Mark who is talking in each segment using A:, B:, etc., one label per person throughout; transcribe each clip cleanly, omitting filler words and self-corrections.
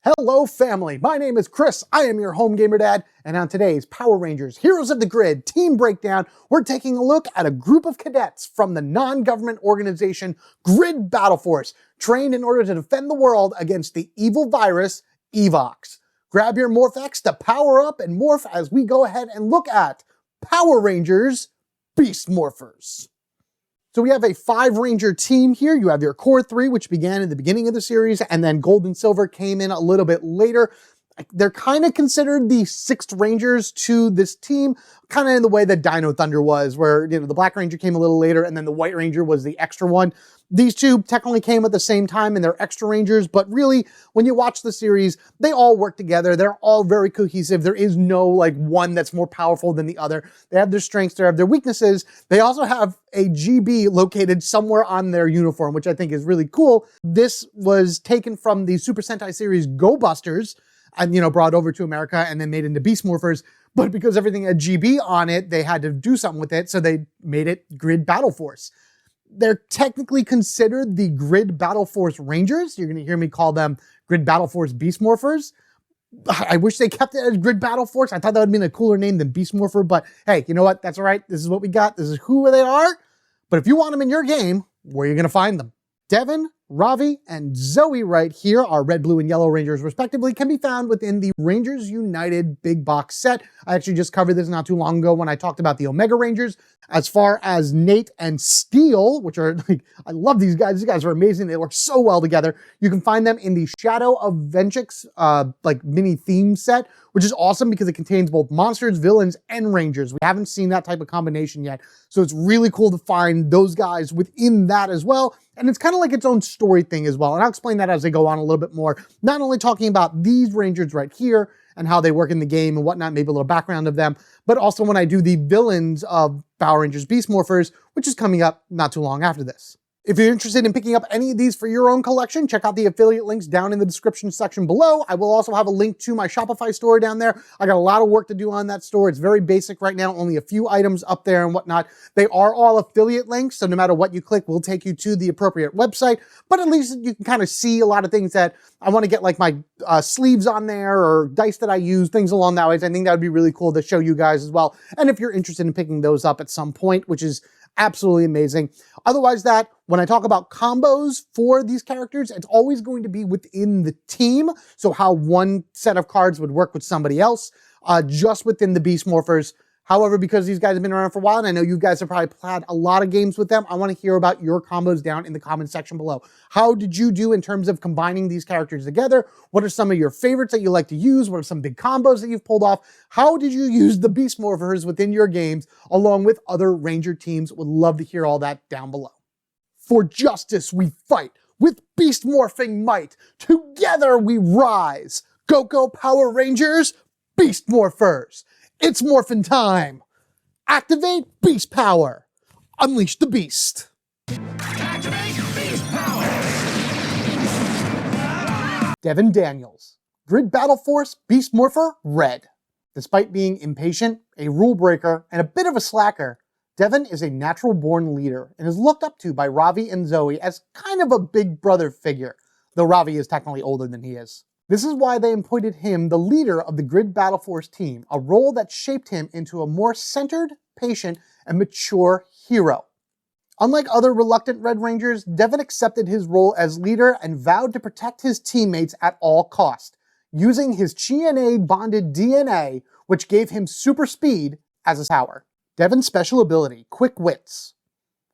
A: Hello family, my name is Chris, I am your home gamer dad, and on today's Power Rangers Heroes of the Grid Team Breakdown, we're taking a look at a group of cadets from the non-government organization Grid Battleforce, trained in order to defend the world against the evil virus, Evox. Grab your Morphex to power up and morph as we go ahead and look at Power Rangers Beast Morphers. So we have a 5-Ranger team here. You have your core 3, which began in the beginning of the series, and then Gold and Silver came in a little bit later. They're kind of considered the 6th Rangers to this team, kind of in the way that Dino Thunder was, where the Black Ranger came a little later, and then the White Ranger was the extra one. These two technically came at the same time, and they're extra Rangers, but really, when you watch the series, they all work together. They're all very cohesive. There is no one that's more powerful than the other. They have their strengths, they have their weaknesses. They also have a GB located somewhere on their uniform, which I think is really cool. This was taken from the Super Sentai series Go Busters, and brought over to America and then made into Beast Morphers. But because everything had GB on it, they had to do something with it, so they made it Grid Battleforce. They're technically considered the Grid Battleforce Rangers. You're going to hear me call them Grid Battleforce Beast Morphers. I wish they kept it as Grid Battleforce. I thought that would have been a cooler name than Beast Morpher, but hey, you know what? That's all right. This is what we got. This is who they are. But if you want them in your game, where are you going to find them? Devon, Ravi, and Zoe right here, our red, blue, and yellow Rangers respectively, can be found within the Rangers United big box set. I actually just covered this not too long ago when I talked about the Omega Rangers. As far as Nate and Steel, which are I love these guys. These guys are amazing. They work so well together. You can find them in the Shadow of Vengeance mini theme set, which is awesome because it contains both monsters, villains, and Rangers. We haven't seen that type of combination yet, so it's really cool to find those guys within that as well. And it's kind of like its own story thing as well. And I'll explain that as I go on a little bit more. Not only talking about these Rangers right here and how they work in the game and whatnot, maybe a little background of them, but also when I do the villains of Power Rangers Beast Morphers, which is coming up not too long after this. If you're interested in picking up any of these for your own collection, check out the affiliate links down in the description section below. I will also have a link to my Shopify store down there. I got a lot of work to do on that store. It's very basic right now, only a few items up there and whatnot. They are all affiliate links, so no matter what you click, will take you to the appropriate website, but at least you can kind of see a lot of things that I want to get, like my sleeves on there or dice that I use, things along that way. I think that would be really cool to show you guys as well. And if you're interested in picking those up at some point, which is absolutely amazing. Otherwise when I talk about combos for these characters, it's always going to be within the team. So how one set of cards would work with somebody else, just within the Beast Morphers. However, because these guys have been around for a while, and I know you guys have probably had a lot of games with them, I want to hear about your combos down in the comment section below. How did you do in terms of combining these characters together? What are some of your favorites that you like to use? What are some big combos that you've pulled off? How did you use the Beast Morphers within your games, along with other Ranger teams? Would love to hear all that down below. For justice we fight, with beast morphing might, together we rise. Go Power Rangers, Beast Morphers. It's morphin' time. Activate beast power. Unleash the beast. Activate beast power. Devon Daniels, Grid Battleforce Beast Morpher Red. Despite being impatient, a rule breaker, and a bit of a slacker, Devon is a natural-born leader and is looked up to by Ravi and Zoe as kind of a big brother figure, though Ravi is technically older than he is. This is why they appointed him the leader of the Grid Battleforce team, a role that shaped him into a more centered, patient, and mature hero. Unlike other reluctant Red Rangers, Devon accepted his role as leader and vowed to protect his teammates at all cost, using his Chi-Na-bonded DNA, which gave him super speed, as his power. Devon's special ability, Quick Wits.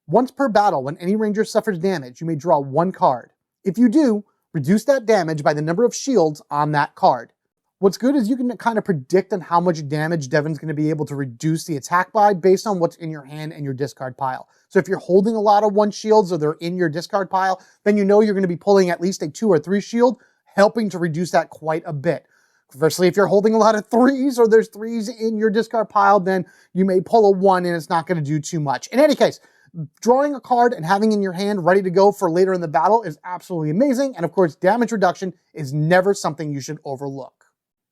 A: Once per battle, when any Ranger suffers damage, you may draw one card. If you do, reduce that damage by the number of shields on that card. What's good is you can kind of predict on how much damage Devon's going to be able to reduce the attack by based on what's in your hand and your discard pile. So if you're holding a lot of 1 shields or they're in your discard pile, then you know you're going to be pulling at least a 2 or 3 shield, helping to reduce that quite a bit. Conversely, if you're holding a lot of 3s or there's 3s in your discard pile, then you may pull a 1 and it's not going to do too much. In any case, drawing a card and having in your hand ready to go for later in the battle is absolutely amazing. And of course, damage reduction is never something you should overlook.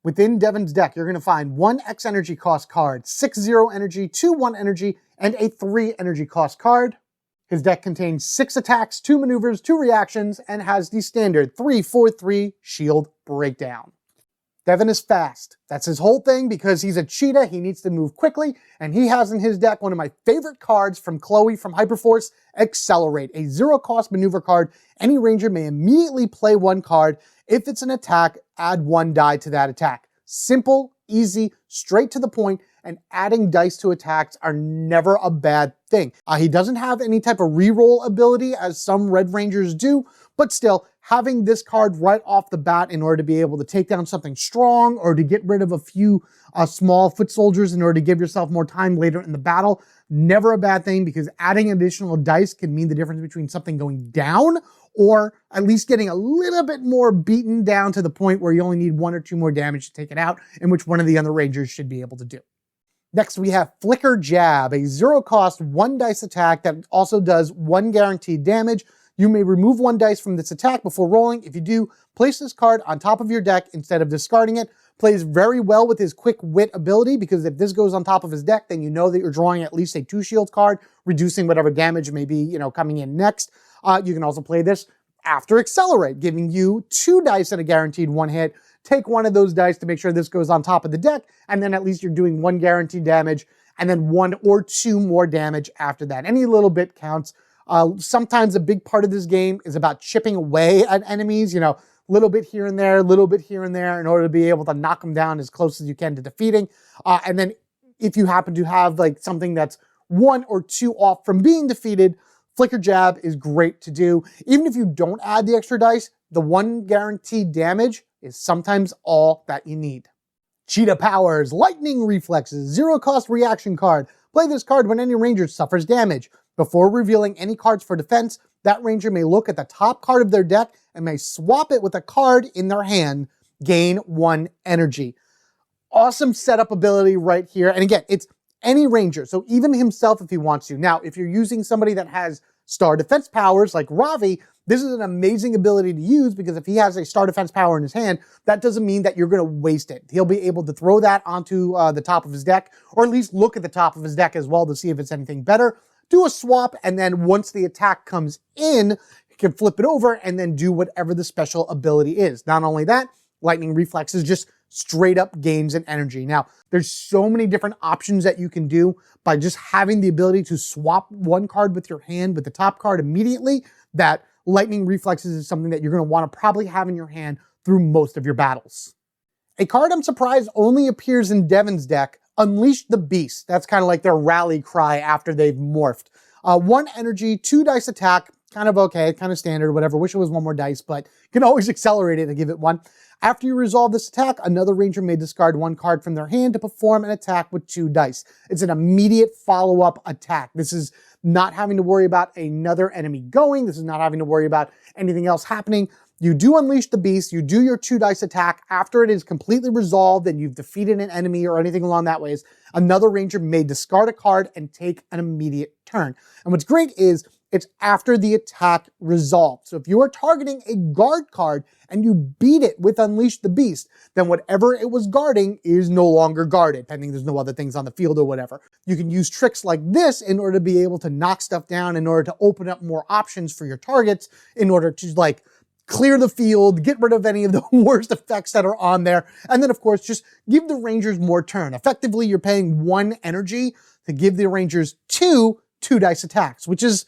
A: Within Devon's deck, you're going to find 1 X energy cost card, 6 0 energy, 2 1 energy, and a 3 energy cost card. His deck contains 6 attacks, 2 maneuvers, 2 reactions, and has the standard 3-4-3 shield breakdown. Devon is fast. That's his whole thing because he's a cheetah, he needs to move quickly, and he has in his deck one of my favorite cards from Chloe from Hyperforce, Accelerate, a 0-cost maneuver card. Any ranger may immediately play 1 card. If it's an attack, add 1 die to that attack. Simple, easy, straight to the point, and adding dice to attacks are never a bad thing. He doesn't have any type of reroll ability as some Red Rangers do, but still, having this card right off the bat in order to be able to take down something strong or to get rid of a few small foot soldiers in order to give yourself more time later in the battle, never a bad thing, because adding additional dice can mean the difference between something going down or at least getting a little bit more beaten down to the point where you only need 1 or 2 more damage to take it out, in which one of the other Rangers should be able to do. Next, we have Flicker Jab, a 0-cost 1 dice attack that also does 1 guaranteed damage. You may remove 1 dice from this attack before rolling. If you do, place this card on top of your deck instead of discarding it. Plays very well with his Quick Wit ability, because if this goes on top of his deck, then you know that you're drawing at least a 2 shield card, reducing whatever damage may be, coming in next. You can also play this after Accelerate, giving you 2 dice and a guaranteed 1 hit. Take 1 of those dice to make sure this goes on top of the deck, and then at least you're doing 1 guaranteed damage, and then 1 or 2 more damage after that. Any little bit counts. Sometimes a big part of this game is about chipping away at enemies, little bit here and there, little bit here and there, in order to be able to knock them down as close as you can to defeating. And then if you happen to have like something that's 1 or 2 off from being defeated, Flicker Jab is great to do. Even if you don't add the extra dice, the 1 guaranteed damage is sometimes all that you need. Cheetah Powers, Lightning Reflexes, 0-cost reaction card. Play this card when any ranger suffers damage. Before revealing any cards for defense, that ranger may look at the top card of their deck and may swap it with a card in their hand, gain 1 energy. Awesome setup ability right here. And again, it's any ranger, so even himself if he wants to. Now, if you're using somebody that has star defense powers like Ravi, this is an amazing ability to use, because if he has a star defense power in his hand, that doesn't mean that you're going to waste it. He'll be able to throw that onto the top of his deck, or at least look at the top of his deck as well to see if it's anything better. Do a swap, and then once the attack comes in, you can flip it over and then do whatever the special ability is. Not only that, Lightning Reflexes just straight up gains in energy. Now, there's so many different options that you can do by just having the ability to swap 1 card with your hand with the top card immediately, that Lightning Reflexes is something that you're going to want to probably have in your hand through most of your battles. A card I'm surprised only appears in Devon's deck, Unleash the Beast. That's kind of like their rally cry after they've morphed. 1 energy, 2 dice attack, kind of okay, kind of standard, whatever. Wish it was 1 more dice, but you can always accelerate it and give it 1. After you resolve this attack, another ranger may discard 1 card from their hand to perform an attack with 2 dice. It's an immediate follow-up attack. This is not having to worry about another enemy going. This is not having to worry about anything else happening. You do Unleash the Beast, you do your 2 dice attack. After it is completely resolved and you've defeated an enemy or anything along that ways, another ranger may discard a card and take an immediate turn. And what's great is it's after the attack resolved. So if you are targeting a guard card and you beat it with Unleash the Beast, then whatever it was guarding is no longer guarded, pending there's no other things on the field or whatever. You can use tricks like this in order to be able to knock stuff down, in order to open up more options for your targets, in order to like clear the field, get rid of any of the worst effects that are on there, and then of course just give the rangers more turn. Effectively, you're paying 1 energy to give the rangers 2 dice attacks, which is,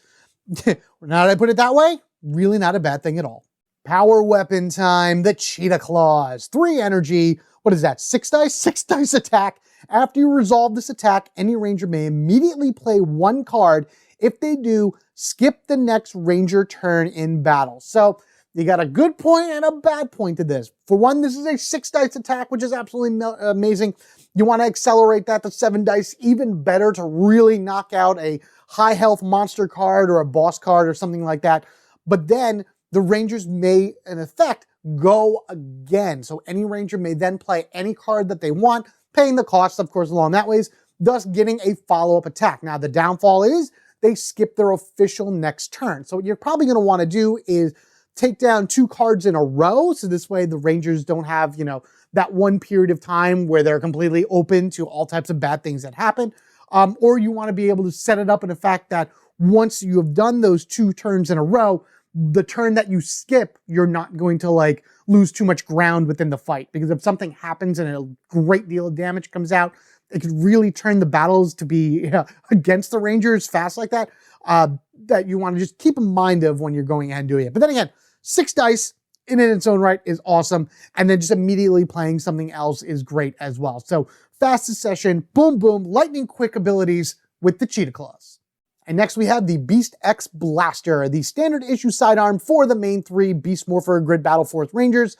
A: now that I put it that way, really not a bad thing at all. Power weapon time, the Cheetah Claws. 3 energy, what is that, 6 dice? 6 dice attack. After you resolve this attack, any ranger may immediately play 1 card. If they do, skip the next ranger turn in battle. So you got a good point and a bad point to this. For one, this is a 6 dice attack, which is absolutely amazing. You want to accelerate that to 7 dice, even better, to really knock out a high health monster card or a boss card or something like that. But then the rangers may, in effect, go again. So any ranger may then play any card that they want, paying the cost, of course, along that ways, thus getting a follow-up attack. Now, the downfall is they skip their official next turn. So what you're probably going to want to do is take down 2 cards in a row, so this way the rangers don't have, that 1 period of time where they're completely open to all types of bad things that happen. Or you want to be able to set it up in the fact that once you have done those 2 turns in a row, the turn that you skip, you're not going to like lose too much ground within the fight, because if something happens and a great deal of damage comes out, it could really turn the battles to be against the Rangers fast like that, that you want to just keep in mind of when you're going ahead and doing it. But then again, 6 dice in its own right is awesome. And then just immediately playing something else is great as well. So fastest session, boom, boom, lightning quick abilities with the Cheetah Claws. And next we have the Beast X Blaster, the standard issue sidearm for the main 3 Beast Morpher Grid Battleforce Rangers.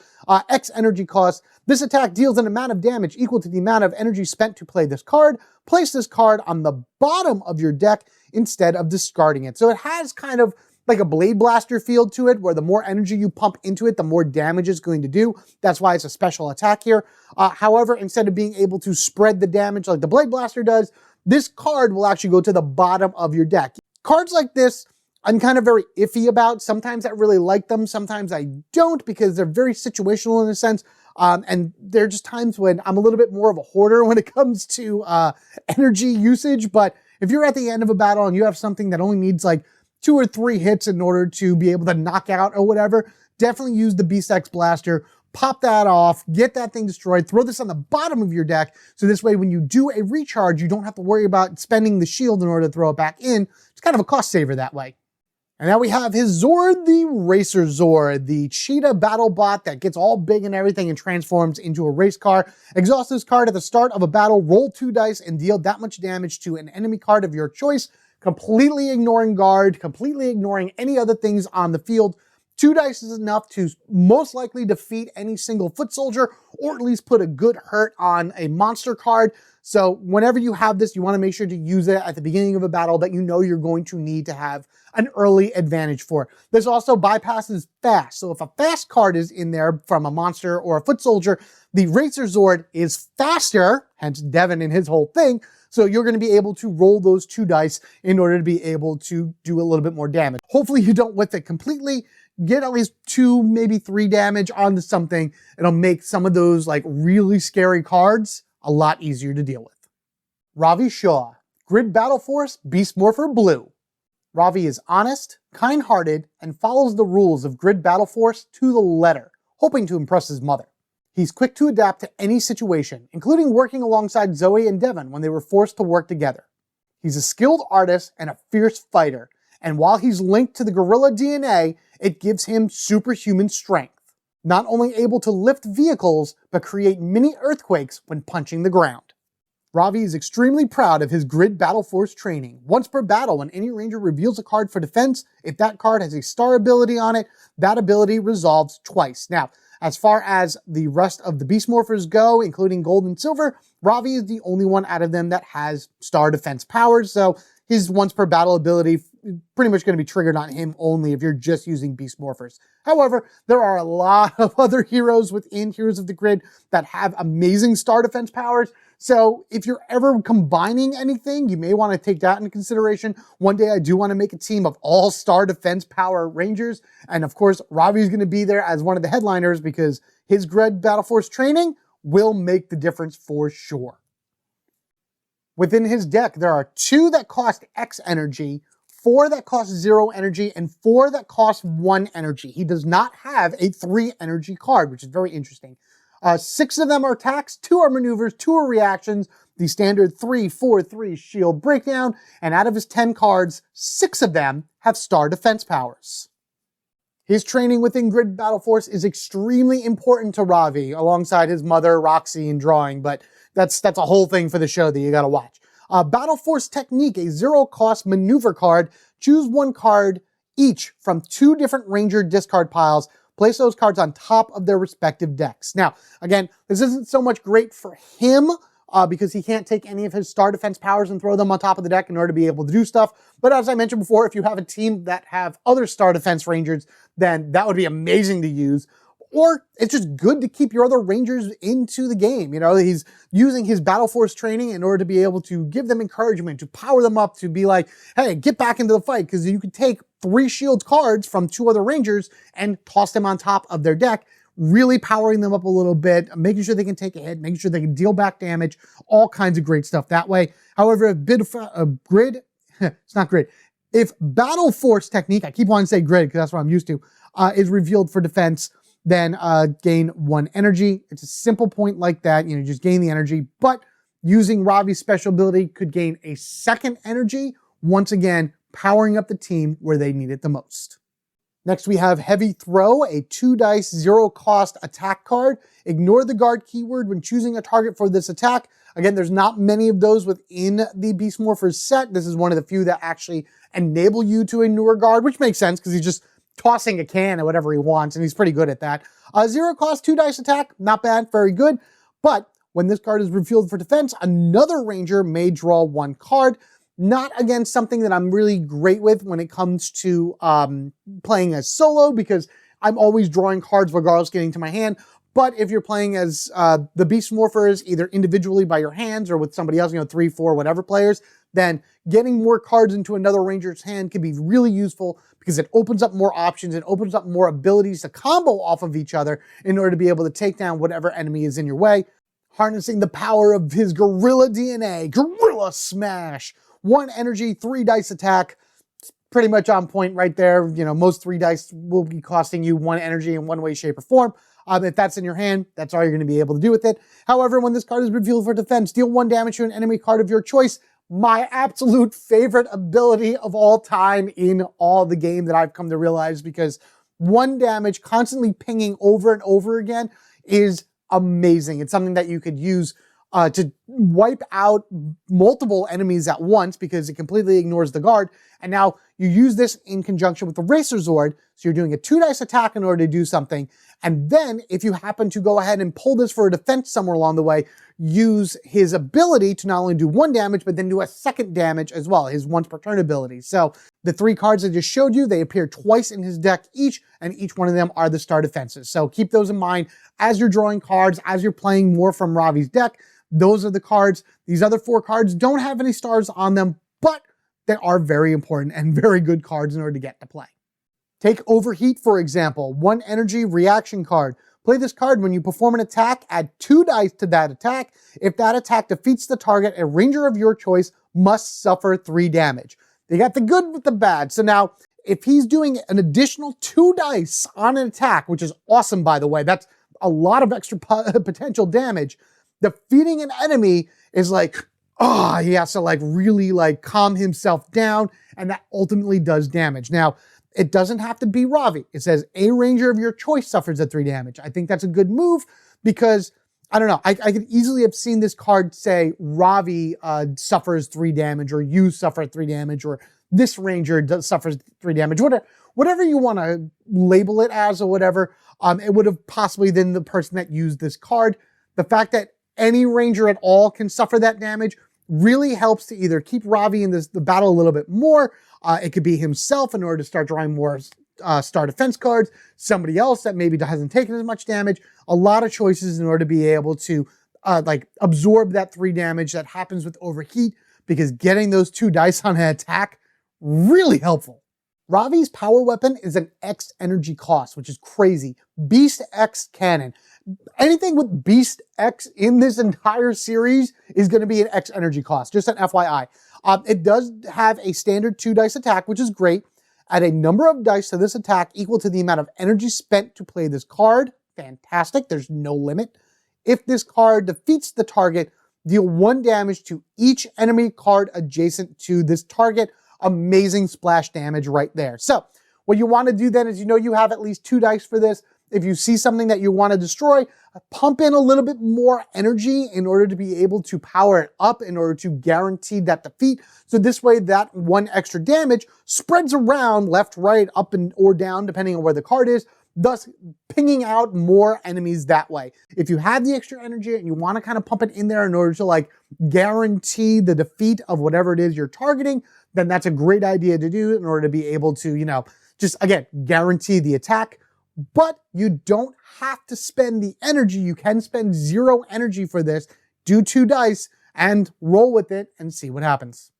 A: X energy cost. This attack deals an amount of damage equal to the amount of energy spent to play this card. Place this card on the bottom of your deck instead of discarding it. So it has kind of like a Blade Blaster feel to it, where the more energy you pump into it, the more damage it's going to do. That's why it's a special attack here. However, instead of being able to spread the damage like the Blade Blaster does, this card will actually go to the bottom of your deck. Cards like this, I'm kind of very iffy about. Sometimes I really like them, sometimes I don't, because they're very situational in a sense. And there are just times when I'm a little bit more of a hoarder when it comes to energy usage. But if you're at the end of a battle and you have something that only needs like 2 or 3 hits in order to be able to knock out or whatever, definitely use the Beast X Blaster. Pop that off, get that thing destroyed, throw this on the bottom of your deck, so this way when you do a recharge, you don't have to worry about spending the shield in order to throw it back in. It's kind of a cost saver that way. And now we have his Zord, the Racer Zord, the cheetah battle bot that gets all big and everything and transforms into a race car. Exhaust this card at the start of a battle, roll 2 dice, and deal that much damage to an enemy card of your choice, completely ignoring guard, completely ignoring any other things on the field. 2 dice is enough to most likely defeat any single foot soldier, or at least put a good hurt on a monster card. So whenever you have this, you want to make sure to use it at the beginning of a battle that you know you're going to need to have an early advantage for. This also bypasses fast. So if a fast card is in there from a monster or a foot soldier, the Racer Zord is faster, hence Devon and his whole thing. So you're going to be able to roll those 2 dice in order to be able to do a little bit more damage. Hopefully you don't whiff it completely. Get at least 2, maybe 3 damage onto something. It'll make some of those like really scary cards a lot easier to deal with. Ravi Shaw, Grid Battleforce Beast Morpher Blue. Ravi is honest, kind-hearted, and follows the rules of Grid Battleforce to the letter, hoping to impress his mother. He's quick to adapt to any situation, including working alongside Zoe and Devon when they were forced to work together. He's a skilled artist and a fierce fighter, and while he's linked to the gorilla DNA, it gives him superhuman strength. Not only able to lift vehicles, but create mini earthquakes when punching the ground. Ravi is extremely proud of his Grid Battleforce training. Once per battle, when any ranger reveals a card for defense, if that card has a star ability on it, that ability resolves twice. Now, as far as the rest of the Beast Morphers go, including Gold and Silver, Ravi is the only one out of them that has star defense powers, so his once per battle ability pretty much going to be triggered on him only if you're just using Beast Morphers. However, there are a lot of other heroes within Heroes of the Grid that have amazing star defense powers. So if you're ever combining anything, you may want to take that into consideration. One day I do want to make a team of all star defense power Rangers. And of course, Ravi is going to be there as one of the headliners because his Grid Battleforce training will make the difference for sure. Within his deck, there are 2 that cost X energy, 4 that cost 0 energy, and 4 that cost 1 energy. He does not have a 3 energy card, which is very interesting. 6 of them are attacks, 2 are maneuvers, 2 are reactions, the standard 3-4-3 shield breakdown, and out of his 10 cards, 6 of them have star defense powers. His training within Grid Battleforce is extremely important to Ravi, alongside his mother, Roxy, and drawing, but that's a whole thing for the show that you gotta watch. Battleforce Technique, a 0-cost maneuver card. Choose 1 card each from 2 different Ranger discard piles. Place those cards on top of their respective decks. Now, again, this isn't so much great for him because he can't take any of his star defense powers and throw them on top of the deck in order to be able to do stuff. But as I mentioned before, if you have a team that have other star defense Rangers, then that would be amazing to use. Or it's just good to keep your other Rangers into the game. You know, he's using his Battleforce training in order to be able to give them encouragement, to power them up, to be like, hey, get back into the fight, because you could take 3 shield cards from 2 other Rangers and toss them on top of their deck, really powering them up a little bit, making sure they can take a hit, making sure they can deal back damage, all kinds of great stuff that way. However, it's not Grid. If Battle Force technique, I keep wanting to say grid because that's what I'm used to, is revealed for defense, then gain 1 energy. It's a simple point like that, you know, just gain the energy, but using Ravi's special ability could gain a 2nd energy, once again, powering up the team where they need it the most. Next, we have Heavy Throw, a 2-dice, 0-cost attack card. Ignore the guard keyword when choosing a target for this attack. Again, there's not many of those within the Beast Morphers set. This is one of the few that actually enable you to ignore guard, which makes sense because he's just tossing a can at whatever he wants, and he's pretty good at that. 0-cost, 2-dice attack, not bad, very good. But when this card is revealed for defense, another ranger may draw 1 card. Not against something that I'm really great with when it comes to playing as solo, because I'm always drawing cards regardless getting to my hand. But if you're playing as the Beast Morphers, either individually by your hands or with somebody else, you know, 3, 4, whatever players, then getting more cards into another ranger's hand can be really useful because it opens up more options, it opens up more abilities to combo off of each other in order to be able to take down whatever enemy is in your way. Harnessing the power of his gorilla DNA, Gorilla Smash. 1 energy, 3-dice attack. It's pretty much on point right there. You know, most 3 dice will be costing you 1 energy in one way, shape, or form. If that's in your hand, that's all you're going to be able to do with it. However, when this card is revealed for defense, deal 1 damage to an enemy card of your choice. My absolute favorite ability of all time in all the game that I've come to realize, because 1 damage constantly pinging over and over again is amazing. It's something that you could use to wipe out multiple enemies at once because it completely ignores the guard. And now you use this in conjunction with the Zord. So you're doing a 2-dice attack in order to do something. And then if you happen to go ahead and pull this for a defense somewhere along the way, use his ability to not only do 1 damage, but then do a 2nd damage as well, his once per turn ability. So the 3 cards I just showed you, they appear twice in his deck each, and each one of them are the star defenses. So keep those in mind as you're drawing cards, as you're playing more from Ravi's deck. Those are the cards. These other 4 cards don't have any stars on them, but they are very important and very good cards in order to get to play. Take Overheat, for example, 1 energy reaction card. Play this card when you perform an attack, add 2 dice to that attack. If that attack defeats the target, a ranger of your choice must suffer 3 damage. They got the good with the bad. So now, if he's doing an additional 2 dice on an attack, which is awesome, by the way, that's a lot of extra potential damage. Defeating an enemy is like, oh, he has to like really like calm himself down, and that ultimately does damage. Now, it doesn't have to be Ravi. It says a ranger of your choice suffers that 3 damage. I think that's a good move because, I don't know, I could easily have seen this card say Ravi suffers 3 damage, or you suffer 3 damage, or this ranger suffers 3 damage, whatever you want to label it as or whatever. It would have possibly been the person that used this card. The fact that any ranger at all can suffer that damage really helps to either keep Ravi in the battle a little bit more. It could be himself in order to start drawing more star defense cards. Somebody else that maybe hasn't taken as much damage. A lot of choices in order to be able to like absorb that 3 damage that happens with Overheat, because getting those 2 dice on an attack, really helpful. Ravi's power weapon is an X energy cost, which is crazy. Beast X cannon. Anything with Beast X in this entire series is going to be an X energy cost, just an FYI. It does have a standard 2 dice attack, which is great. Add a number of dice to this attack equal to the amount of energy spent to play this card. Fantastic, there's no limit. If this card defeats the target, deal 1 damage to each enemy card adjacent to this target. Amazing splash damage right there. So what you want to do then is, you know, you have at least 2 dice for this. If you see something that you want to destroy, pump in a little bit more energy in order to be able to power it up, in order to guarantee that defeat. So this way, that 1 extra damage spreads around left, right, up, and or down, depending on where the card is, thus pinging out more enemies that way. If you have the extra energy and you want to kind of pump it in there in order to like guarantee the defeat of whatever it is you're targeting, then that's a great idea to do in order to be able to, you know, just again, guarantee the attack. But you don't have to spend the energy. You can spend 0 energy for this, do 2 dice, and roll with it and see what happens.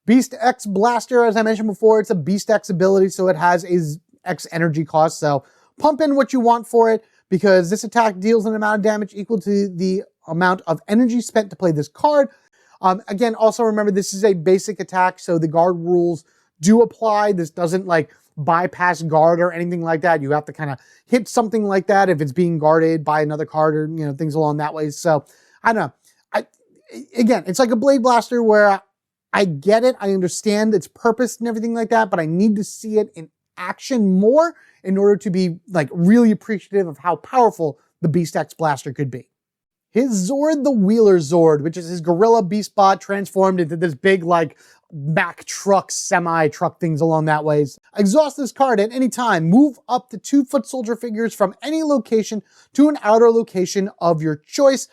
A: Beast X Blaster, as I mentioned before, it's a Beast X ability, so it has a X energy cost. So pump in what you want for it, because this attack deals an amount of damage equal to the amount of energy spent to play this card. Again, also remember, this is a basic attack, so the guard rules do apply. This doesn't like bypass guard or anything like that. You have to kind of hit something like that if it's being guarded by another card or, you know, things along that way. So I don't know. Again, it's like a Blade Blaster where I get it. I understand its purpose and everything like that, but I need to see it in action more in order to be like really appreciative of how powerful the Beast X Blaster could be. His Zord, the Wheeler Zord, which is his gorilla beast bot transformed into this big like Mack truck, semi-truck things along that ways. Exhaust this card at any time. Move up to 2 foot soldier figures from any location to an outer location of your choice.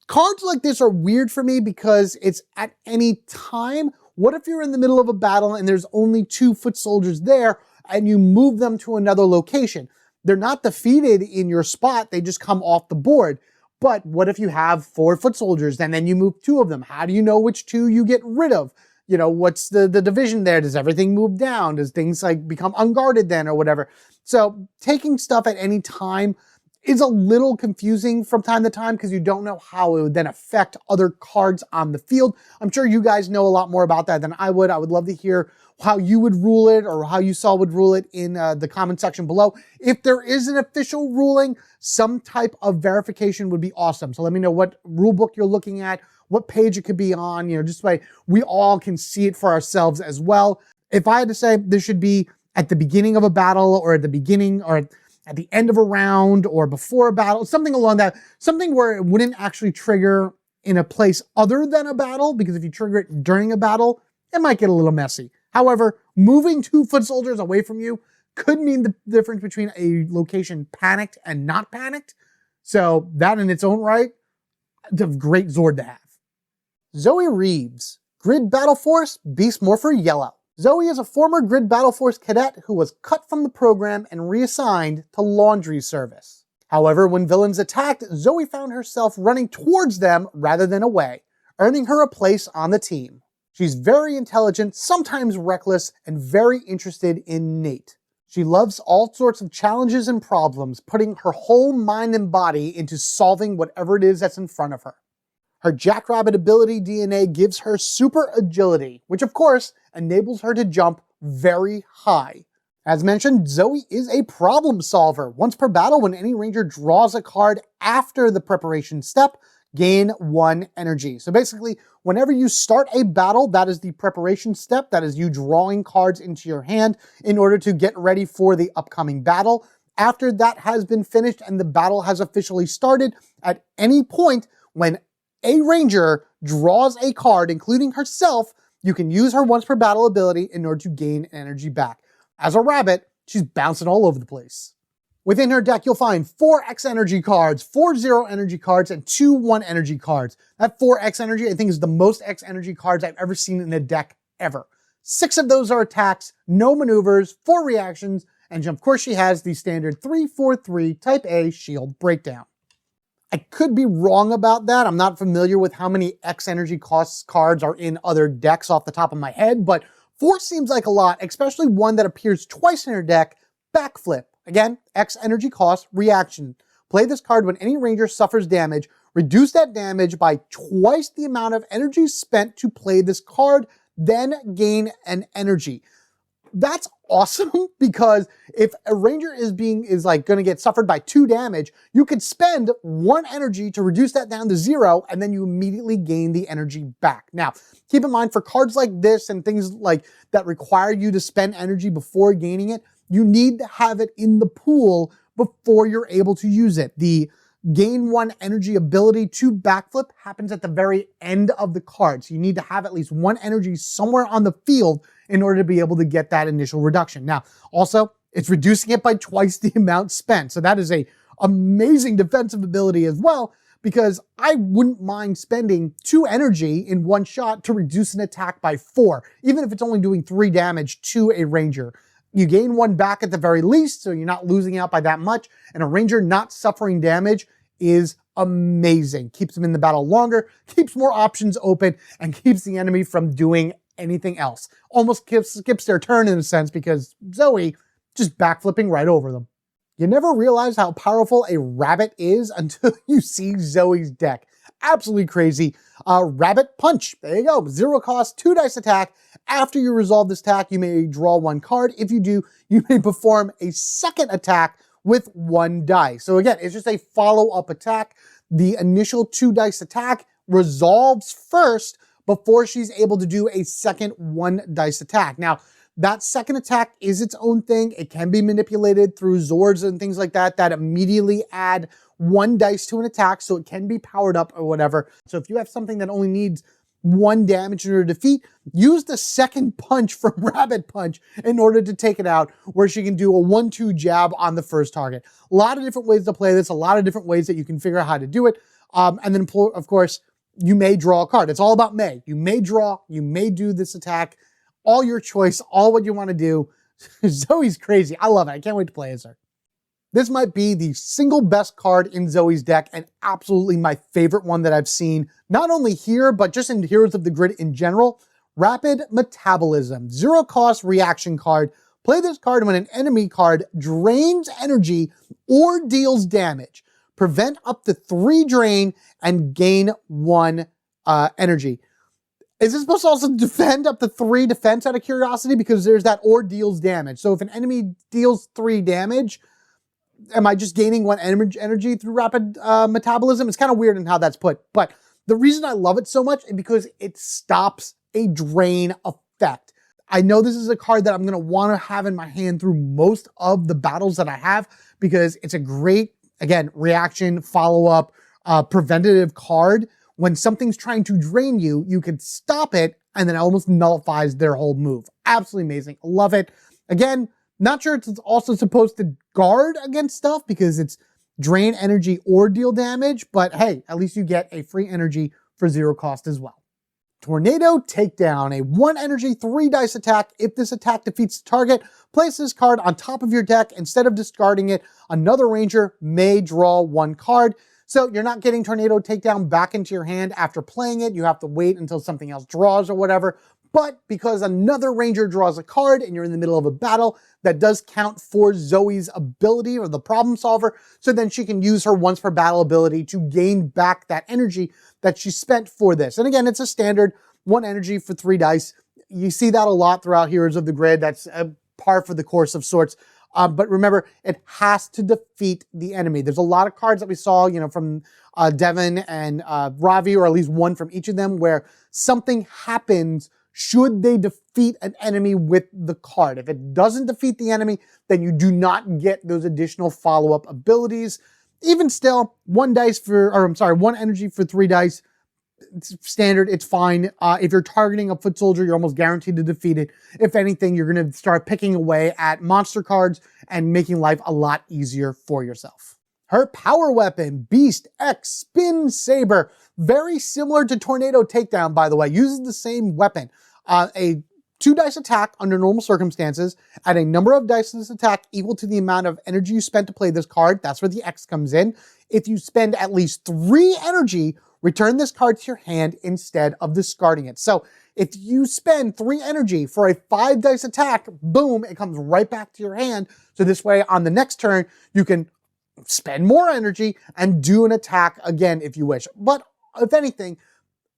A: Cards like this are weird for me because it's at any time. What if you're in the middle of a battle and there's only 2 foot soldiers there and you move them to another location? They're not defeated in your spot, they just come off the board. But what if you have 4 foot soldiers and then you move 2 of them? How do you know which 2 you get rid of? You know, what's the division there? Does everything move down? Does things like become unguarded then or whatever? So taking stuff at any time is a little confusing from time to time because you don't know how it would then affect other cards on the field. I'm sure you guys know a lot more about that than I would. I would love to hear how you would rule it or how you saw would rule it in the comment section below. If there is an official ruling, some type of verification would be awesome. So let me know what rule book you're looking at, what page it could be on, you know, just so we all can see it for ourselves as well. If I had to say this should be at the beginning of a battle or at the beginning or at the end of a round or before a battle, something along that, something where it wouldn't actually trigger in a place other than a battle, because if you trigger it during a battle, it might get a little messy. However, moving 2 foot soldiers away from you could mean the difference between a location panicked and not panicked. So that in its own right, it's a great Zord to have. Zoe Reeves, Grid Battleforce Beast Morpher Yellow. Zoe is a former Grid Battleforce cadet who was cut from the program and reassigned to laundry service. However, when villains attacked, Zoe found herself running towards them rather than away, earning her a place on the team. She's very intelligent, sometimes reckless, and very interested in Nate. She loves all sorts of challenges and problems, putting her whole mind and body into solving whatever it is that's in front of her. Her Jackrabbit ability DNA gives her super agility, which of course enables her to jump very high. As mentioned, Zoe is a problem solver. Once per battle, when any ranger draws a card after the preparation step, gain 1 energy. So basically, whenever you start a battle, that is the preparation step. That is you drawing cards into your hand in order to get ready for the upcoming battle. After that has been finished and the battle has officially started, at any point when a ranger draws a card, including herself, you can use her once per battle ability in order to gain energy back. As a rabbit, she's bouncing all over the place. Within her deck, you'll find 4 X energy cards, 4 0 energy cards, and 2 1 energy cards. That 4 X energy, I think, is the most X energy cards I've ever seen in a deck ever. 6 of those are attacks, no maneuvers, 4 reactions, and of course she has the standard 3-4-3 Type A shield breakdown. I could be wrong about that. I'm not familiar with how many X energy costs cards are in other decks off the top of my head, but 4 seems like a lot, especially one that appears twice in her deck, Backflip. Again, X energy cost, reaction. Play this card when any ranger suffers damage. Reduce that damage by twice the amount of energy spent to play this card, then gain an energy. That's awesome because if a ranger is going to get suffered by 2 damage, you could spend 1 energy to reduce that down to 0, and then you immediately gain the energy back. Now, keep in mind for cards like this and things like that require you to spend energy before gaining it, you need to have it in the pool before you're able to use it. The gain 1 energy ability to backflip happens at the very end of the card. So you need to have at least 1 energy somewhere on the field in order to be able to get that initial reduction. Now, also, it's reducing it by twice the amount spent. So that is a amazing defensive ability as well, because I wouldn't mind spending 2 energy in one shot to reduce an attack by 4, even if it's only doing 3 damage to a ranger. You gain 1 back at the very least, so you're not losing out by that much, and a ranger not suffering damage is amazing. Keeps them in the battle longer, keeps more options open, and keeps the enemy from doing anything else. Almost skips their turn in a sense because Zoe just backflipping right over them. You never realize how powerful a rabbit is until you see Zoe's deck. Absolutely crazy. Rabbit Punch. There you go. 0 cost, 2 dice attack. After you resolve this attack, you may draw 1 card. If you do, you may perform a second attack with 1 die. So again, it's just a follow-up attack. The initial 2 dice attack resolves first before she's able to do a second 1 dice attack. Now, that second attack is its own thing. It can be manipulated through Zords and things like that that immediately add 1 dice to an attack, so it can be powered up or whatever. So if you have something that only needs 1 damage in order to defeat, use the second punch from Rabbit Punch in order to take it out, where she can do a 1-2 jab on the first target. A lot of different ways to play this, a lot of different ways that you can figure out how to do it. And then, of course, you may draw a card. It's all about may. You may draw, you may do this attack. All your choice, all what you want to do. Zoe's crazy. I love it. I can't wait to play as her. This might be the single best card in Zoe's deck and absolutely my favorite one that I've seen, not only here, but just in Heroes of the Grid in general. Rapid Metabolism. 0 cost reaction card. Play this card when an enemy card drains energy or deals damage. Prevent up to 3 drain and gain 1 energy. Is it supposed to also defend up to 3 defense out of curiosity? Because there's that or deals damage. So if an enemy deals 3 damage, am I just gaining 1 energy through rapid metabolism? It's kind of weird in how that's put. But the reason I love it so much is because it stops a drain effect. I know this is a card that I'm going to want to have in my hand through most of the battles that I have, because it's a great, again, reaction, follow-up, preventative card. When something's trying to drain you, you can stop it, and then it almost nullifies their whole move. Absolutely amazing. Love it. Again, not sure it's also supposed to guard against stuff because it's drain energy or deal damage, but hey, at least you get a free energy for 0 cost as well. Tornado Takedown, a 1 energy, 3 dice attack. If this attack defeats the target, place this card on top of your deck. Instead of discarding it, another ranger may draw 1 card. So you're not getting Tornado Takedown back into your hand after playing it. You have to wait until something else draws or whatever. But because another ranger draws a card and you're in the middle of a battle, that does count for Zoe's ability or the problem solver. So then she can use her once per battle ability to gain back that energy that she spent for this. And again, it's a standard 1 energy for 3 dice. You see that a lot throughout Heroes of the Grid. That's a par for the course of sorts. But remember, it has to defeat the enemy. There's a lot of cards that we saw, from Devon and Ravi, or at least one from each of them, where something happens should they defeat an enemy with the card. If it doesn't defeat the enemy, then you do not get those additional follow-up abilities. Even still, 1 energy for 3 dice. It's standard, it's fine. If you're targeting a foot soldier, you're almost guaranteed to defeat it. If anything, you're going to start picking away at monster cards and making life a lot easier for yourself. Her power weapon, Beast X Spin Saber. Very similar to Tornado Takedown, by the way. Uses the same weapon. A 2 dice attack under normal circumstances. Add a number of dice to this attack equal to the amount of energy you spent to play this card. That's where the X comes in. If you spend at least 3 energy, return this card to your hand instead of discarding it. So if you spend 3 energy for a 5 dice attack, boom, it comes right back to your hand. So this way, on the next turn, you can spend more energy and do an attack again if you wish. But if anything,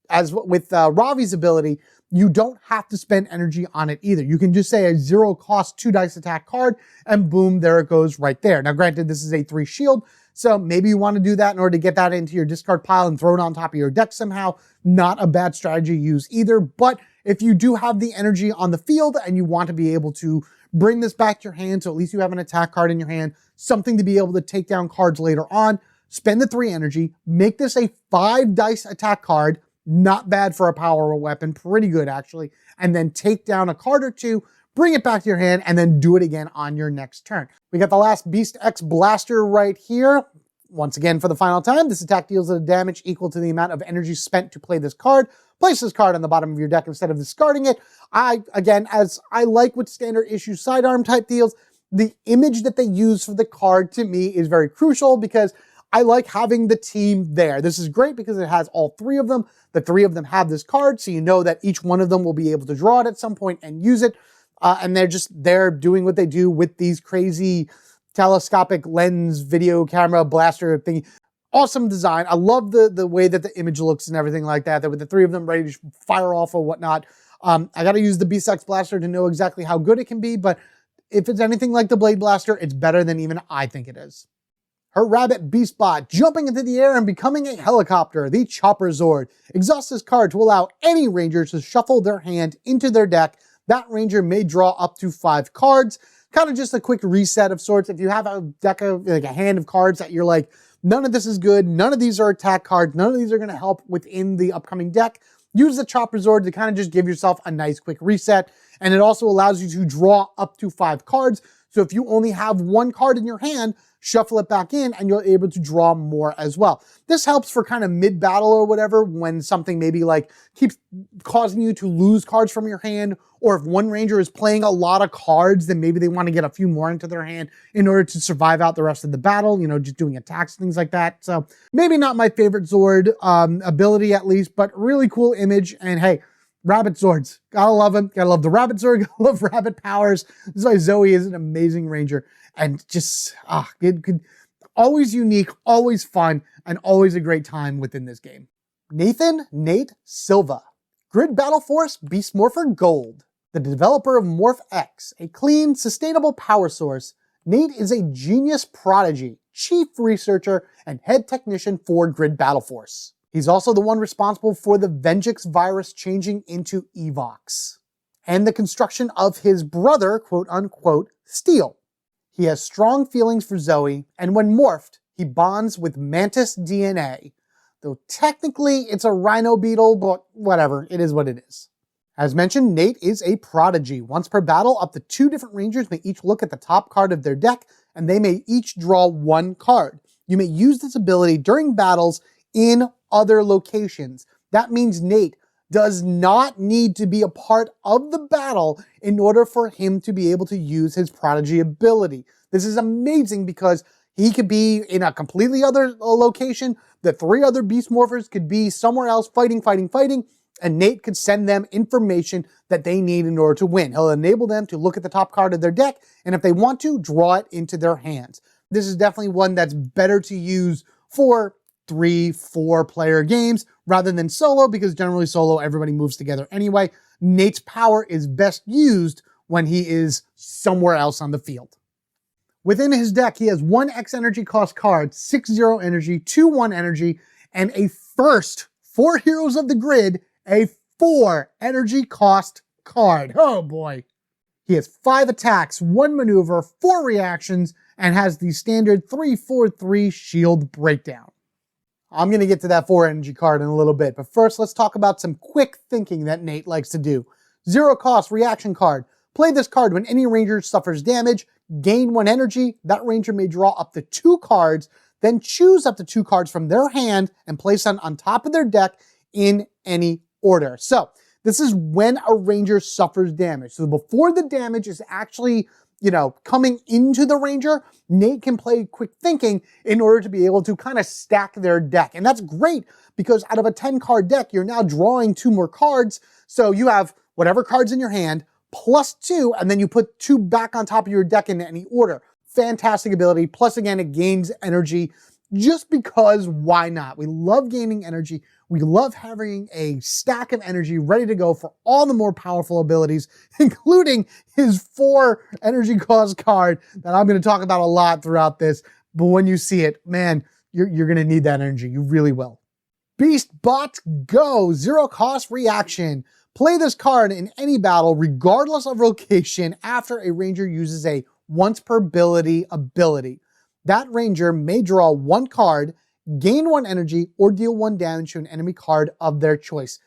A: as with Ravi's ability, you don't have to spend energy on it either. You can just say a 0 cost 2 dice attack card, and boom, there it goes right there. Now granted, this is a 3 shield, so maybe you want to do that in order to get that into your discard pile and throw it on top of your deck somehow. Not a bad strategy to use either, but if you do have the energy on the field and you want to be able to bring this back to your hand, so at least you have an attack card in your hand, something to be able to take down cards later on, spend the 3 energy, make this a 5 dice attack card, not bad for a power weapon, pretty good actually, and then take down a card or 2, bring it back to your hand, and then do it again on your next turn. We got the last Beast X Blaster right here. Once again, for the final time, this attack deals a damage equal to the amount of energy spent to play this card. Place this card on the bottom of your deck instead of discarding it. As I like with standard issue sidearm type deals, the image that they use for the card to me is very crucial because I like having the team there. This is great because it has all 3 of them. The 3 of them have this card, so you know that each one of them will be able to draw it at some point and use it. And they're just there doing what they do with these crazy telescopic lens video camera blaster thing. Awesome design. I love the way that the image looks and everything like that. With the three of them ready to fire off or whatnot. I got to use the Beast X blaster to know exactly how good it can be, but if it's anything like the Blade Blaster, it's better than even I think it is. Her Rabbit Beast Bot jumping into the air and becoming a helicopter, the Chopper Zord, exhausts this card to allow any ranger to shuffle their hand into their deck. That ranger may draw up to 5 cards. Kind of just a quick reset of sorts. If you have a deck of, like a hand of cards that you're like, none of this is good, none of these are attack cards, none of these are going to help within the upcoming deck, use the Chopper Zord to kind of just give yourself a nice quick reset. And it also allows you to draw up to 5 cards. So if you only have 1 card in your hand, shuffle it back in and you're able to draw more as well. This helps for kind of mid-battle or whatever, when something maybe like keeps causing you to lose cards from your hand, or if one ranger is playing a lot of cards, then maybe they want to get a few more into their hand in order to survive out the rest of the battle, you know, just doing attacks, things like that. So maybe not my favorite Zord ability at least, but really cool image. And hey, Rabbit Zords, gotta love them. Gotta love the Rabbit Zord, gotta love Rabbit powers. This is why Zoe is an amazing ranger. And just, always unique, always fun, and always a great time within this game. Nate Silva. Grid Battleforce Beast Morpher Gold. The developer of Morph X, a clean, sustainable power source, Nate is a genius prodigy, chief researcher, and head technician for Grid Battleforce. He's also the one responsible for the Vengeance virus changing into Evox, and the construction of his brother, quote-unquote, Steel. He has strong feelings for Zoe, and when morphed, he bonds with Mantis DNA. Though technically it's a rhino beetle, but whatever, it is what it is. As mentioned, Nate is a prodigy. Once per battle, up to 2 different rangers may each look at the top card of their deck, and they may each draw 1 card. You may use this ability during battles in other locations. That means Nate does not need to be a part of the battle in order for him to be able to use his prodigy ability. This is amazing because he could be in a completely other location. The 3 other Beast Morphers could be somewhere else fighting, and Nate could send them information that they need in order to win. He'll enable them to look at the top card of their deck, and if they want to, draw it into their hands. This is definitely one that's better to use for 3-4 player games rather than solo, because generally solo, everybody moves together anyway. Nate's power is best used when he is somewhere else on the field. Within his deck, he has 1 X energy cost card, 6-0 energy, 2-1 energy, and a first, for Heroes of the Grid, a 4 energy cost card. Oh boy. He has 5 attacks, 1 maneuver, 4 reactions, and has the standard 3-4-3 shield breakdown. I'm going to get to that 4 energy card in a little bit, but first let's talk about some quick thinking that Nate likes to do. 0 cost reaction card. Play this card when any ranger suffers damage, gain 1 energy. That ranger may draw up to 2 cards, then choose up to 2 cards from their hand and place them on top of their deck in any order. So this is when a ranger suffers damage. So before the damage is actually, coming into the ranger, Nate can play quick thinking in order to be able to kind of stack their deck. And that's great because out of a 10-card deck, you're now drawing 2 more cards. So you have whatever cards in your hand plus 2, and then you put 2 back on top of your deck in any order. Fantastic ability. Plus, again, it gains energy just because why not? We love gaining energy. We love having a stack of energy ready to go for all the more powerful abilities, including his 4 energy cost card that I'm going to talk about a lot throughout this. But when you see it, man, you're going to need that energy. You really will. Beast Bot Go, 0 cost reaction. Play this card in any battle, regardless of location, after a ranger uses a once per ability. That ranger may draw 1 card, gain 1 energy, or deal 1 damage to an enemy card of their choice.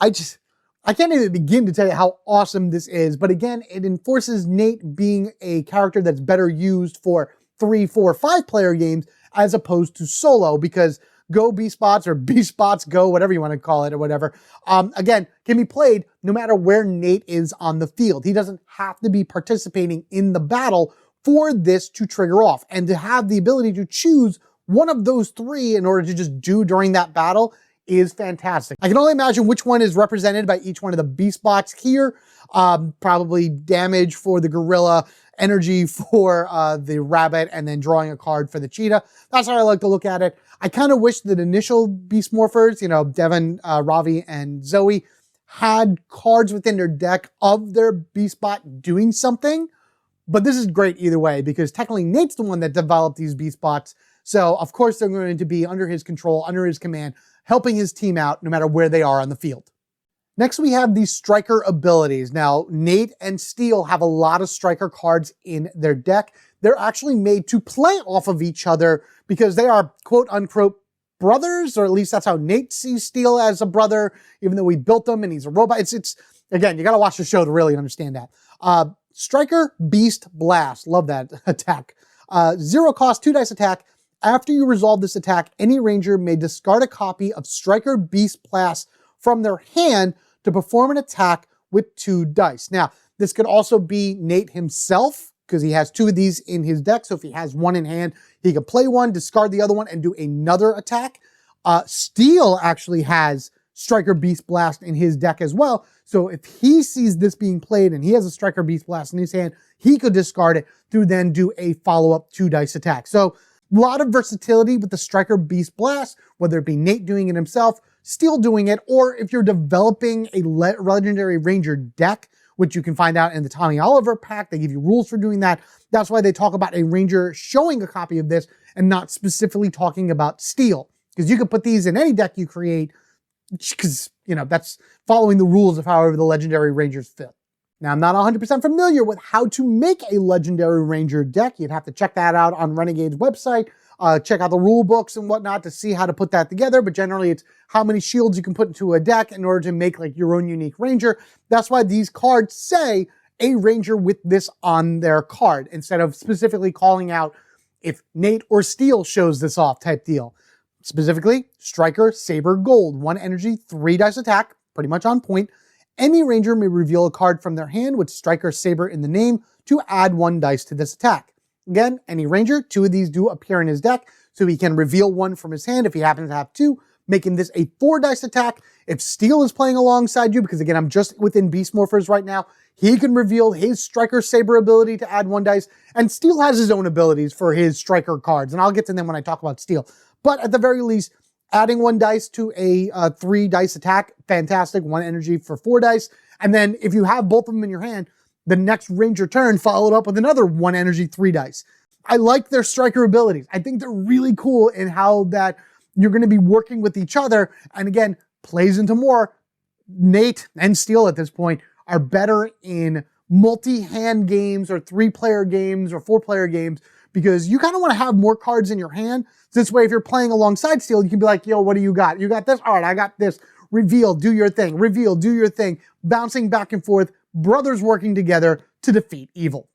A: I can't even begin to tell you how awesome this is, but again, it enforces Nate being a character that's better used for 3, 4, 5 player games as opposed to solo, because Go Beast Bots or Beast Bots Go, whatever you want to call it or whatever, again, can be played no matter where Nate is on the field. He doesn't have to be participating in the battle for this to trigger off, and to have the ability to choose one of those 3 in order to just do during that battle is fantastic. I can only imagine which one is represented by each one of the Beast Bots here. Probably damage for the Gorilla, energy for the rabbit and then drawing a card for the cheetah. That's how I like to look at it. I kind of wish that initial Beast Morphers, you know, Devon, Ravi, and Zoe, had cards within their deck of their Beast Bot doing something. But this is great either way, because technically Nate's the one that developed these Beast Bots. So of course they're going to be under his control, under his command, helping his team out no matter where they are on the field. Next, we have the striker abilities. Now, Nate and Steel have a lot of striker cards in their deck. They're actually made to play off of each other because they are quote unquote brothers, or at least that's how Nate sees Steel, as a brother, even though we built him and he's a robot. It's again, you got to watch the show to really understand that. Striker Beast Blast. Love that attack. 0 cost, 2 dice attack. After you resolve this attack, any ranger may discard a copy of Striker Beast Blast from their hand to perform an attack with 2 dice. Now, this could also be Nate himself, because he has 2 of these in his deck. So if he has 1 in hand, he can play 1, discard the other one, and do another attack. Steel actually has Striker Beast Blast in his deck as well. So if he sees this being played and he has a Striker Beast Blast in his hand, he could discard it to then do a follow-up 2 dice attack. So a lot of versatility with the Striker Beast Blast, whether it be Nate doing it himself, Steel doing it, or if you're developing a Legendary Ranger deck, which you can find out in the Tommy Oliver pack. They give you rules for doing that. That's why they talk about a Ranger showing a copy of this and not specifically talking about Steel, because you can put these in any deck you create, because, you know, that's following the rules of however the Legendary Rangers fit. Now, I'm not 100% familiar with how to make a Legendary Ranger deck. You'd have to check that out on Renegade's website. Check out the rule books and whatnot to see how to put that together. But generally, it's how many shields you can put into a deck in order to make like your own unique Ranger. That's why these cards say a Ranger with this on their card, instead of specifically calling out if Nate or Steel shows this off type deal. Specifically, Striker, Saber, Gold, 1 energy, 3 dice attack, pretty much on point. Any Ranger may reveal a card from their hand with Striker, Saber in the name to add 1 dice to this attack. Again, any Ranger, 2 of these do appear in his deck, so he can reveal 1 from his hand if he happens to have 2, making this a 4 dice attack. If Steel is playing alongside you, because again, I'm just within Beast Morphers right now, he can reveal his Striker Saber ability to add 1 dice, and Steel has his own abilities for his Striker cards, and I'll get to them when I talk about Steel. But at the very least, adding 1 dice to a 3 dice attack, fantastic, 1 energy for 4 dice, and then if you have both of them in your hand, the next Ranger turn followed up with another 1 energy, 3 dice. I like their Striker abilities. I think they're really cool in how that you're going to be working with each other. And again, plays into more. Nate and Steel at this point are better in multi-hand games or 3-player games or 4-player games, because you kind of want to have more cards in your hand. So this way, if you're playing alongside Steel, you can be like, yo, what do you got? You got this? All right, I got this. Reveal, do your thing. Reveal, do your thing. Bouncing back and forth. Brothers working together to defeat evil.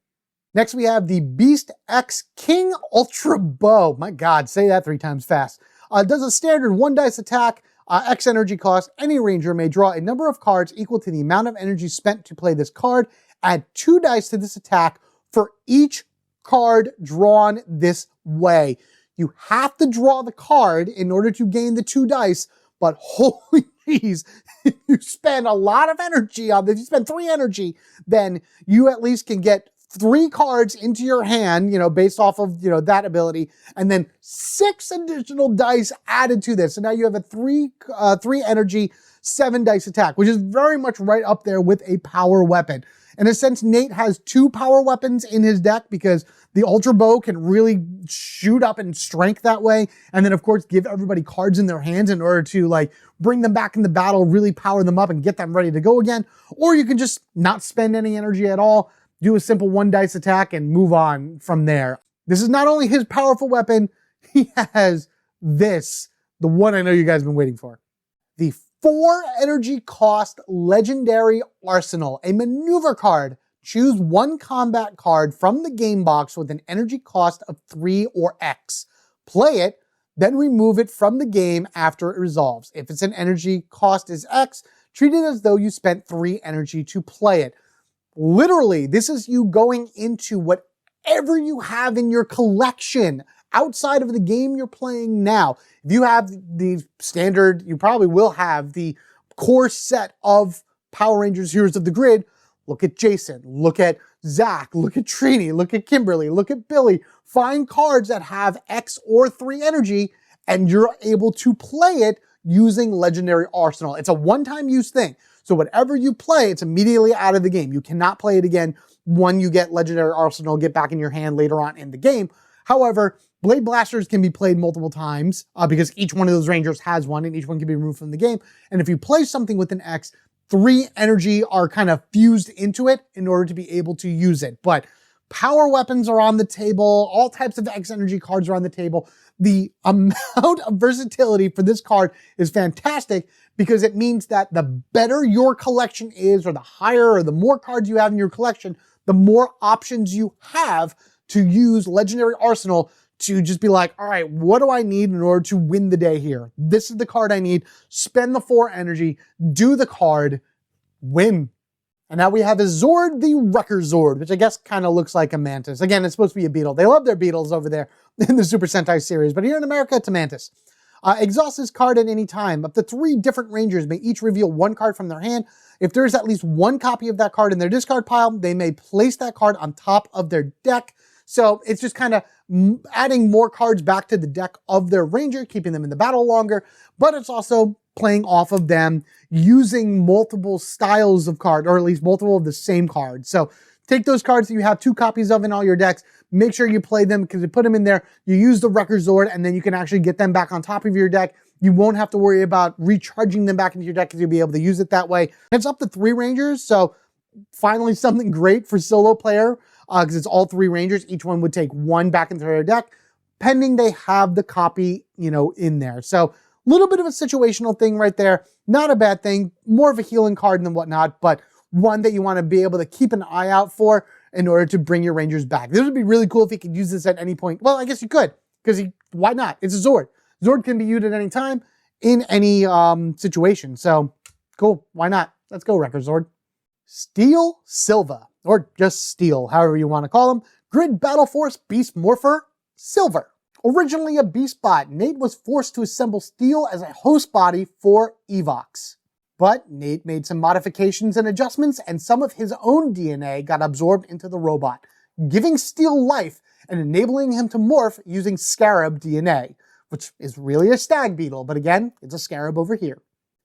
A: Next, we have the Beast X King Ultra Bow. My God, say that 3 times fast. Does a standard 1 dice attack, X energy cost. Any Ranger may draw a number of cards equal to the amount of energy spent to play this card. Add 2 dice to this attack for each card drawn this way. You have to draw the card in order to gain the 2 dice, but holy jeez, if you spend a lot of energy on this, if you spend 3 energy, then you at least can get 3 cards into your hand, you know, based off of, you know, that ability, and then 6 additional dice added to this. So now you have a 3 energy, 7 dice attack, which is very much right up there with a power weapon. In a sense, Nate has 2 power weapons in his deck, because the Ultra Bow can really shoot up in strength that way. And then, of course, give everybody cards in their hands in order to, like, bring them back in the battle, really power them up and get them ready to go again. Or you can just not spend any energy at all, do a simple 1 dice attack, and move on from there. This is not only his powerful weapon, he has this, the one I know you guys have been waiting for. The 4 energy cost Legendary Arsenal, a maneuver card. Choose 1 combat card from the game box with an energy cost of 3 or X. Play it, then remove it from the game after it resolves. If its an energy cost is X, treat it as though you spent 3 energy to play it. Literally, this is you going into whatever you have in your collection outside of the game you're playing now. If you have the standard, you probably will have the core set of Power Rangers Heroes of the Grid. look at Jason, look at Zach, look at Trini, look at Kimberly, look at Billy. Find cards that have X or 3 energy, and you're able to play it using Legendary Arsenal. It's a one-time use thing. So whatever you play, it's immediately out of the game. You cannot play it again when you get Legendary Arsenal, get back in your hand later on in the game. However, Blade Blasters can be played multiple times because each one of those Rangers has one and each one can be removed from the game. And if you play something with an X, 3 energy are kind of fused into it in order to be able to use it. But power weapons are on the table. All types of X energy cards are on the table. The amount of versatility for this card is fantastic because it means that the better your collection is, or the higher or the more cards you have in your collection, the more options you have to use Legendary Arsenal to just be like, all right, what do I need in order to win the day here? This is the card I need. Spend the 4 energy, do the card, win. And now we have a Zord, the Wrecker Zord, which I guess kind of looks like a mantis. Again, it's supposed to be a beetle. They love their beetles over there in the Super Sentai series, but here in America, it's a mantis. Exhaust this card at any time. Up to 3 different Rangers may each reveal 1 card from their hand. If there's at least 1 copy of that card in their discard pile, they may place that card on top of their deck. So it's just kind of adding more cards back to the deck of their Ranger, keeping them in the battle longer, but it's also playing off of them using multiple styles of card, or at least multiple of the same cards. So take those cards that you have 2 copies of in all your decks, make sure you play them because you put them in there, you use the Wrecker Zord, and then you can actually get them back on top of your deck. You won't have to worry about recharging them back into your deck because you'll be able to use it that way. It's up to 3 Rangers, so finally something great for solo player because it's all 3 Rangers. Each one would take 1 back into their deck, pending they have the copy, in there. So a little bit of a situational thing right there. Not a bad thing. More of a healing card than whatnot, but one that you want to be able to keep an eye out for in order to bring your Rangers back. This would be really cool if you could use this at any point. Well, I guess you could, because why not? It's a Zord. Zord can be used at any time in any situation. So cool. Why not? Let's go, Wrecker Zord. Steel Silva, or just Steel, however you want to call him. Grid Battleforce Beast Morpher Silver. Originally a beast bot, Nate was forced to assemble Steel as a host body for Evox. But Nate made some modifications and adjustments, and some of his own DNA got absorbed into the robot, giving Steel life and enabling him to morph using Scarab DNA, which is really a stag beetle, but again, it's a scarab over here.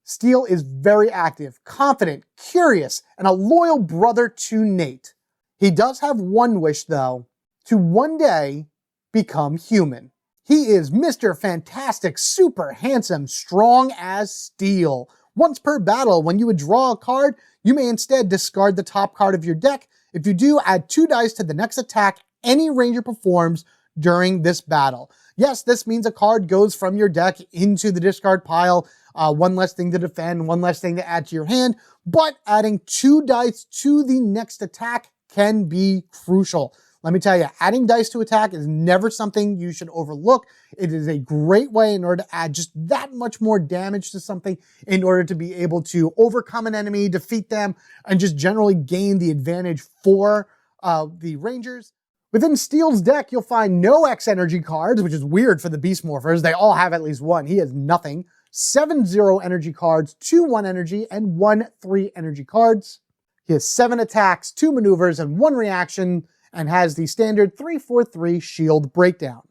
A: Steel is very active, confident, curious, and a loyal brother to Nate. He does have one wish, though, to one day become human. He is Mr. Fantastic, super handsome, strong as steel. Once per battle, when you would draw a card, you may instead discard the top card of your deck. If you do, add 2 dice to the next attack any Ranger performs during this battle. Yes, this means a card goes from your deck into the discard pile, 1 less thing to defend, 1 less thing to add to your hand, but adding 2 dice to the next attack can be crucial. Let me tell you, adding dice to attack is never something you should overlook. It is a great way in order to add just that much more damage to something in order to be able to overcome an enemy, defeat them, and just generally gain the advantage for the Rangers. Within Steel's deck, you'll find no X energy cards, which is weird for the Beast Morphers. They all have at least 1. He has nothing. 7 0 energy cards, 2 1 energy, and 1 3 energy cards. He has 7 attacks, 2 maneuvers, and 1 reaction, and has the standard 3-4-3 shield breakdown.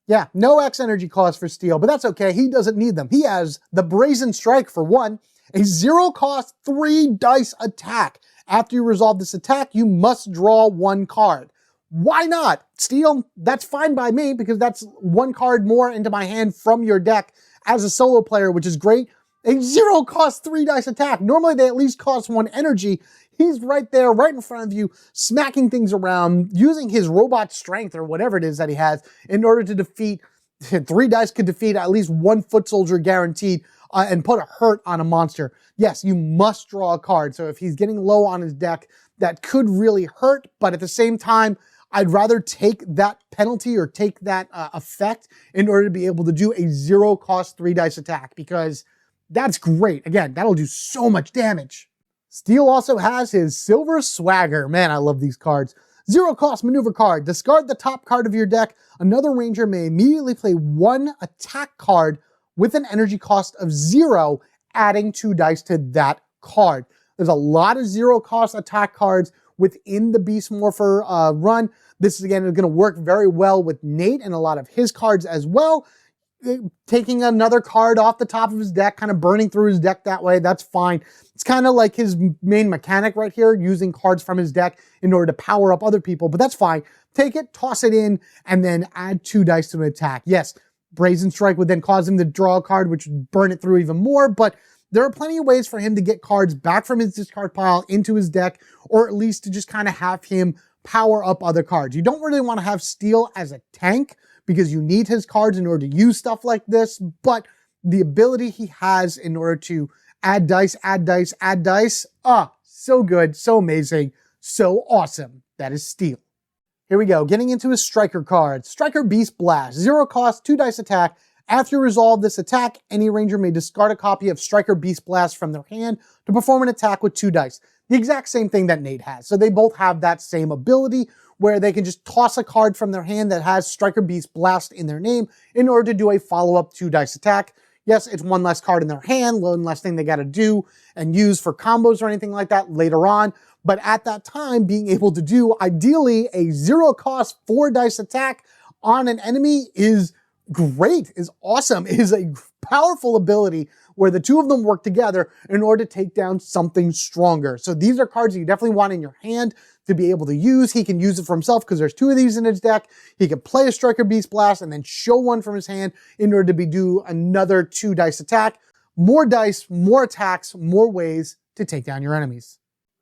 A: Yeah, no X energy cost for Steel, but that's okay. He doesn't need them. He has the Brazen Strike for 1, a 0-cost 3 dice attack. After you resolve this attack, you must draw 1 card. Why not? Steel, that's fine by me because that's 1 card more into my hand from your deck as a solo player, which is great. A 0-cost 3 dice attack. Normally they at least cost 1 energy. He's right there, right in front of you, smacking things around, using his robot strength or whatever it is that he has in order to defeat, 3 dice could defeat at least 1 foot soldier guaranteed and put a hurt on a monster. Yes, you must draw a card. So if he's getting low on his deck, that could really hurt, but at the same time, I'd rather take that penalty or take that effect in order to be able to do a 0-cost 3 dice attack because that's great. Again, that'll do so much damage. Steel also has his Silver Swagger. Man, I love these cards. 0-cost maneuver card. Discard the top card of your deck. Another Ranger may immediately play 1 attack card with an energy cost of 0, adding 2 dice to that card. There's a lot of zero-cost attack cards within the Beast Morpher run. This is, again, going to work very well with Nate and a lot of his cards as well. Taking another card off the top of his deck, kind of burning through his deck that way, that's fine. It's kind of like his main mechanic right here, using cards from his deck in order to power up other people, but that's fine. Take it, toss it in, and then add 2 dice to an attack. Yes, Brazen Strike would then cause him to draw a card, which would burn it through even more, but there are plenty of ways for him to get cards back from his discard pile into his deck, or at least to just kind of have him power up other cards. You don't really want to have Steel as a tank, because you need his cards in order to use stuff like this, but the ability he has in order to add dice, add dice, add dice, so good, so amazing, so awesome. That is Steel. Here we go, getting into his Striker card. Striker Beast Blast, 0 cost, 2 dice attack. After you resolve this attack, any ranger may discard a copy of Striker Beast Blast from their hand to perform an attack with 2 dice. The exact same thing that Nate has. So they both have that same ability where they can just toss a card from their hand that has Striker Beast Blast in their name in order to do a follow-up 2 dice attack. Yes, it's 1 less card in their hand, 1 less thing they got to do and use for combos or anything like that later on. But at that time, being able to do, ideally, a 0-cost 4 dice attack on an enemy is great, is awesome, is a powerful ability where the two of them work together in order to take down something stronger. So these are cards you definitely want in your hand to be able to use. He can use it for himself because there's 2 of these in his deck. He can play a Striker Beast Blast and then show 1 from his hand in order to do another 2 dice attack. More dice, more attacks, more ways to take down your enemies.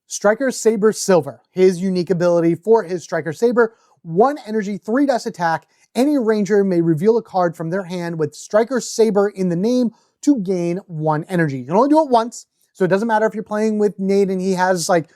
A: Striker Saber Silver. His unique ability for his Striker Saber, 1 energy, 3 dice attack. Any ranger may reveal a card from their hand with Striker Saber in the name to gain 1 energy. You can only do it once, so it doesn't matter if you're playing with Nate and he has like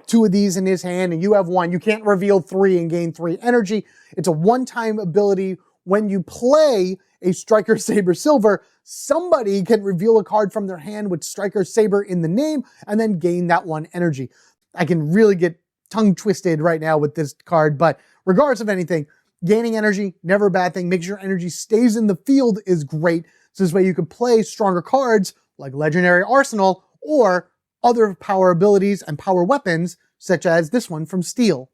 A: 2 of these in his hand and you have 1. You can't reveal 3 and gain 3 energy. It's a one-time ability. When you play a Striker Saber Silver, somebody can reveal a card from their hand with Striker Saber in the name and then gain that 1 energy. I can really get tongue twisted right now with this card, but regardless of anything, gaining energy, never a bad thing. Making sure energy stays in the field is great. So this way you can play stronger cards like Legendary Arsenal or other power abilities and power weapons, such as this one from Steel.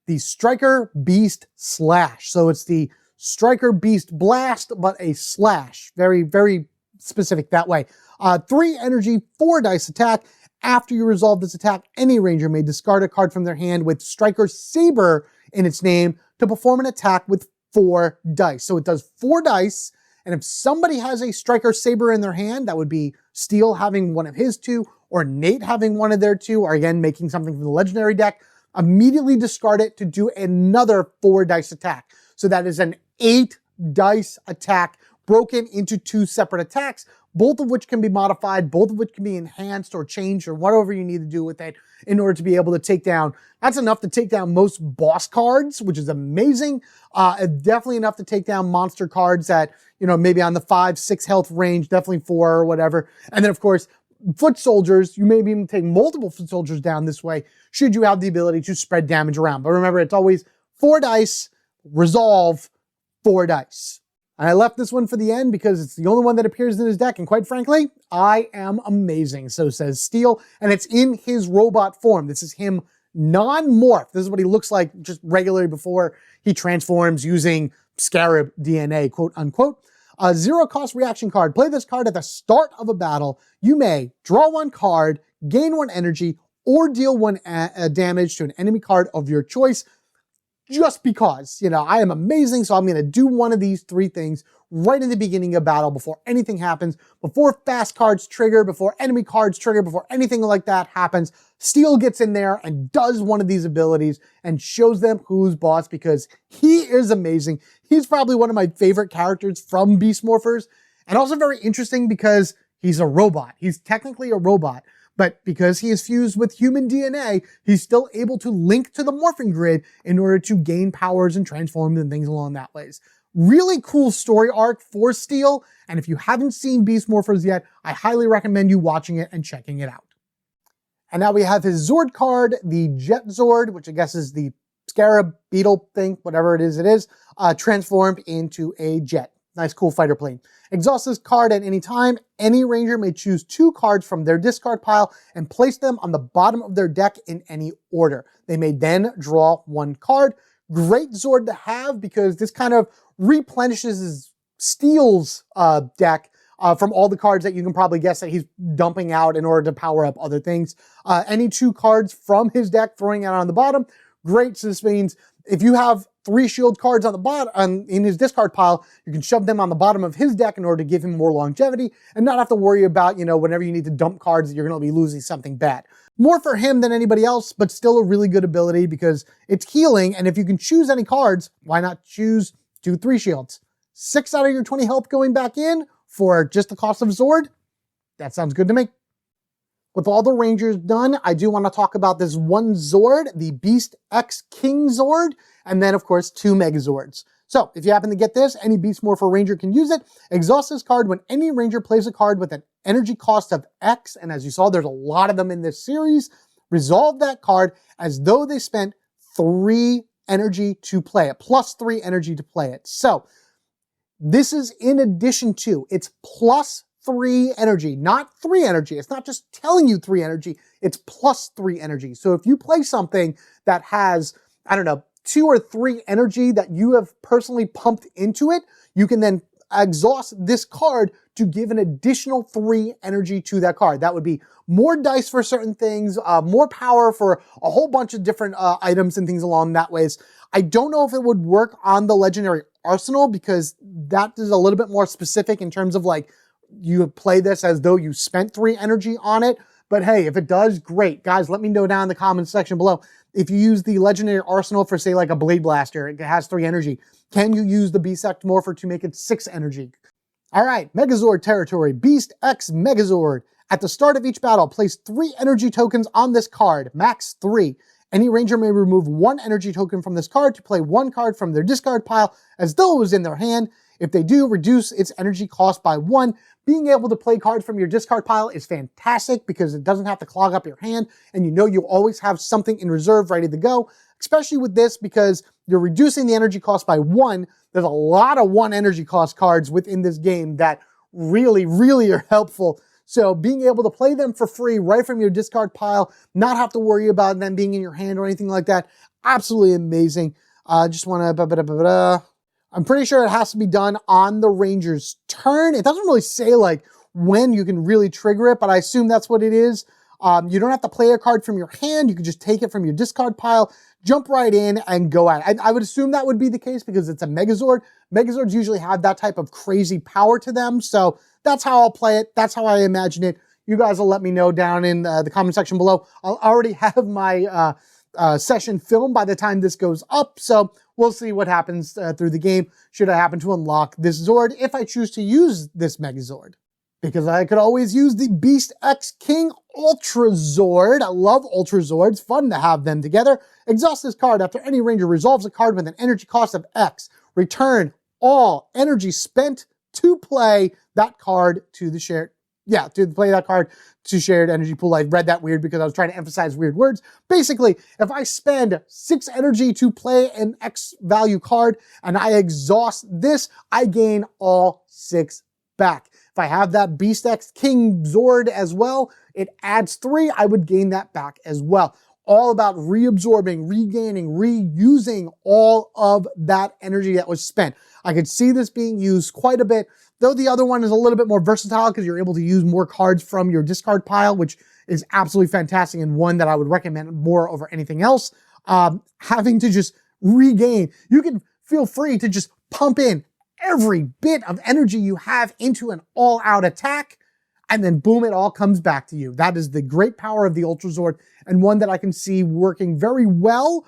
A: The Striker Beast Slash. So it's the Striker Beast Blast, but a slash. Very, very specific that way. 3 energy, 4 dice attack. After you resolve this attack, any ranger may discard a card from their hand with Striker Saber in its name to perform an attack with 4 dice. So it does 4 dice, and if somebody has a Striker Saber in their hand, that would be Steel having 1 of his 2, or Nate having 1 of their 2, or again, making something from the legendary deck, immediately discard it to do another 4 dice attack. So that is an 8 dice attack broken into 2 separate attacks, both of which can be modified, both of which can be enhanced or changed or whatever you need to do with it in order to be able to take down. That's enough to take down most boss cards, which is amazing. Definitely enough to take down monster cards at, maybe on the 5-6 health range, definitely 4 or whatever. And then of course, foot soldiers, you may even take multiple foot soldiers down this way, should you have the ability to spread damage around. But remember, it's always 4 dice, resolve, 4 dice. And I left this one for the end because it's the only one that appears in his deck. And quite frankly, I am amazing. So says Steel. And it's in his robot form. This is him non-morph. This is what he looks like just regularly before he transforms using Scarab DNA, quote unquote. A 0-cost reaction card. Play this card at the start of a battle. You may draw 1 card, gain 1 energy, or deal 1 damage to an enemy card of your choice. Just because, I am amazing, so I'm going to do one of these 3 things right in the beginning of battle before anything happens, before fast cards trigger, before enemy cards trigger, before anything like that happens. Steel gets in there and does one of these abilities and shows them who's boss because he is amazing. He's probably one of my favorite characters from Beast Morphers, and also very interesting because he's a robot. He's technically a robot. But because he is fused with human DNA, he's still able to link to the morphing grid in order to gain powers and transform and things along that ways. Really cool story arc for Steel, and if you haven't seen Beast Morphers yet, I highly recommend you watching it and checking it out. And now we have his Zord card, the Jet Zord, which I guess is the Scarab Beetle thing, whatever it is, transformed into a jet. Nice, cool fighter plane. Exhaust this card at any time. Any ranger may choose 2 cards from their discard pile and place them on the bottom of their deck in any order. They may then draw 1 card. Great Zord to have because this kind of replenishes his Steel's deck from all the cards that you can probably guess that he's dumping out in order to power up other things. Any 2 cards from his deck, throwing it on the bottom. Great, so this means if you have 3 shield cards on the bottom in his discard pile, you can shove them on the bottom of his deck in order to give him more longevity and not have to worry about, you know, whenever you need to dump cards, you're going to be losing something bad. More for him than anybody else, but still a really good ability because it's healing, and if you can choose any cards, why not choose 2 3 shields? 6 out of your 20 health going back in for just the cost of Zord? That sounds good to me. With all the Rangers done, I do want to talk about this one Zord, the Beast X King Zord, and then, of course, 2 Megazords. So, if you happen to get this, any Beast Morpher Ranger can use it. Exhaust this card when any Ranger plays a card with an energy cost of X, and as you saw, there's a lot of them in this series. Resolve that card as though they spent 3 energy to play it, plus 3 energy to play it. So, this is in addition to, it's plus 3 energy, not 3 energy. It's not just telling you 3 energy, it's plus 3 energy. So if you play something that has, I don't know, 2 or 3 energy that you have personally pumped into it, you can then exhaust this card to give an additional 3 energy to that card. That would be more dice for certain things, more power for a whole bunch of different items and things along that ways. I don't know if it would work on the Legendary Arsenal because that is a little bit more specific in terms of like, you play this as though you spent 3 energy on it. But hey, if it does, great. Guys, let me know down in the comments section below. If you use the Legendary Arsenal for, say, like a Blade Blaster, it has 3 energy. Can you use the Beast X Morpher to make it 6 energy? All right, Megazord territory, Beast X Megazord. At the start of each battle, place 3 energy tokens on this card, max 3. Any Ranger may remove 1 energy token from this card to play 1 card from their discard pile as though it was in their hand. If they do, reduce its energy cost by 1. Being able to play cards from your discard pile is fantastic because it doesn't have to clog up your hand, and you know you always have something in reserve ready to go, especially with this because you're reducing the energy cost by 1. There's a lot of 1 energy cost cards within this game that really, really are helpful. So being able to play them for free right from your discard pile, not have to worry about them being in your hand or anything like that, absolutely amazing. Just want to... I'm pretty sure it has to be done on the Ranger's turn. It doesn't really say like when you can really trigger it, but I assume that's what it is. You don't have to play a card from your hand. You can just take it from your discard pile, jump right in and go at it. I would assume that would be the case because it's a Megazord. Megazords usually have that type of crazy power to them. So that's how I'll play it. That's how I imagine it. You guys will let me know down in the comment section below. I'll already have my session filmed by the time this goes up. So we'll see what happens through the game should I happen to unlock this Zord if I choose to use this Megazord. Because I could always use the Beast X King Ultrazord. I love Ultrazords. Fun to have them together. Exhaust this card after any Ranger resolves a card with an energy cost of X. Return all energy spent to play that card to the shared... Yeah, to play that card to shared energy pool. I read that weird because I was trying to emphasize weird words. Basically, if I spend 6 energy to play an X value card and I exhaust this, I gain all 6 back. If I have that Beast X King Zord as well, it adds 3, I would gain that back as well. All about reabsorbing, regaining, reusing all of that energy that was spent. I could see this being used quite a bit, though the other one is a little bit more versatile because you're able to use more cards from your discard pile, which is absolutely fantastic and one that I would recommend more over anything else. Having to just regain, you can feel free to just pump in every bit of energy you have into an all-out attack, and then boom, it all comes back to you. That is the great power of the Ultrazord, and one that I can see working very well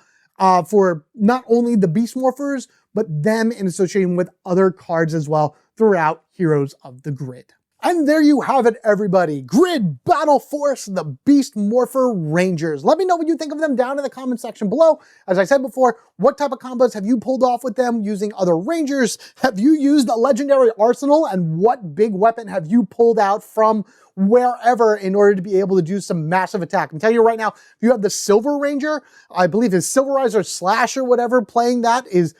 A: for not only the Beast Morphers, but them in association with other cards as well throughout Heroes of the Grid. And there you have it, everybody. Grid Battleforce, the Beast Morpher Rangers. Let me know what you think of them down in the comment section below. As I said before, what type of combos have you pulled off with them using other Rangers? Have you used the Legendary Arsenal? And what big weapon have you pulled out from wherever in order to be able to do some massive attack? I'm telling you right now, if you have the Silver Ranger, I believe his Silverizer Slash or whatever, playing that is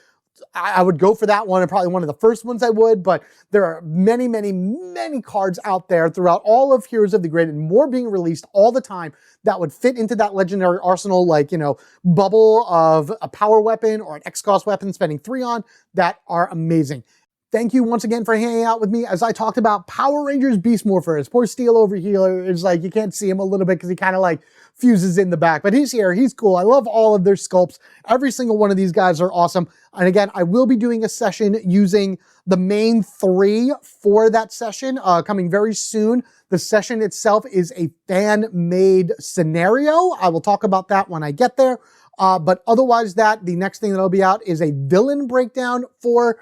A: I would go for that one, and probably one of the first ones I would, but there are many, many, many cards out there throughout all of Heroes of the Grid, and more being released all the time that would fit into that legendary arsenal, like, you know, bubble of a power weapon or an X-Cost weapon spending 3 on, that are amazing. Thank you once again for hanging out with me as I talked about Power Rangers Beast Morphers. Poor Steel over here is like, you can't see him a little bit because he kind of like fuses in the back, but he's here, he's cool. I love all of their sculpts. Every single one of these guys are awesome. And again, I will be doing a session using the main 3 for that session coming very soon. The session itself is a fan-made scenario. I will talk about that when I get there. But otherwise the next thing that'll be out is a villain breakdown for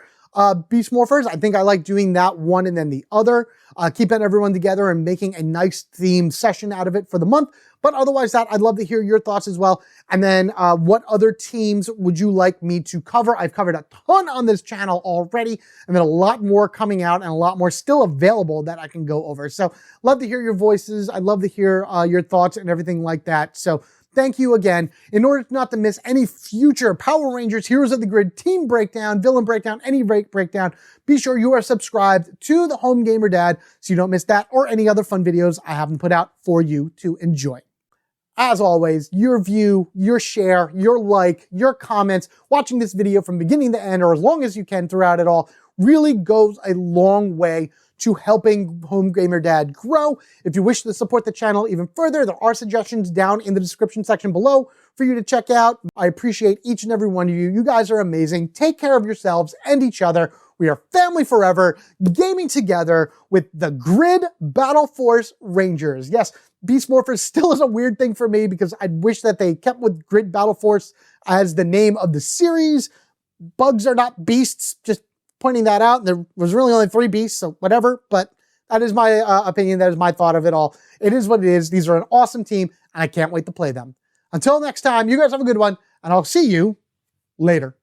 A: Beast Morphers. I think I like doing that one and then the other, keeping everyone together and making a nice themed session out of it for the month. But otherwise I'd love to hear your thoughts as well. And then what other teams would you like me to cover? I've covered a ton on this channel already, and then a lot more coming out and a lot more still available that I can go over. So love to hear your voices. I'd love to hear your thoughts and everything like that. So thank you again. In order not to miss any future Power Rangers Heroes of the Grid team breakdown, villain breakdown, any breakdown, be sure you are subscribed to the Home Gamer Dad so you don't miss that or any other fun videos I haven't put out for you to enjoy. As always, your view, your share, your like, your comments, watching this video from beginning to end or as long as you can throughout it all really goes a long way to helping Home Gamer Dad grow. If you wish to support the channel even further, there are suggestions down in the description section below for you to check out. I appreciate each and every one of you. You guys are amazing. Take care of yourselves and each other. We are family forever, gaming together with the Grid Battleforce Rangers. Yes, Beast Morphers still is a weird thing for me because I wish that they kept with Grid Battleforce as the name of the series. Bugs are not beasts, just pointing that out. There was really only 3 beasts, so whatever, but that is my opinion. That is my thought of it all. It is what it is. These are an awesome team, and I can't wait to play them. Until next time, you guys have a good one, and I'll see you later.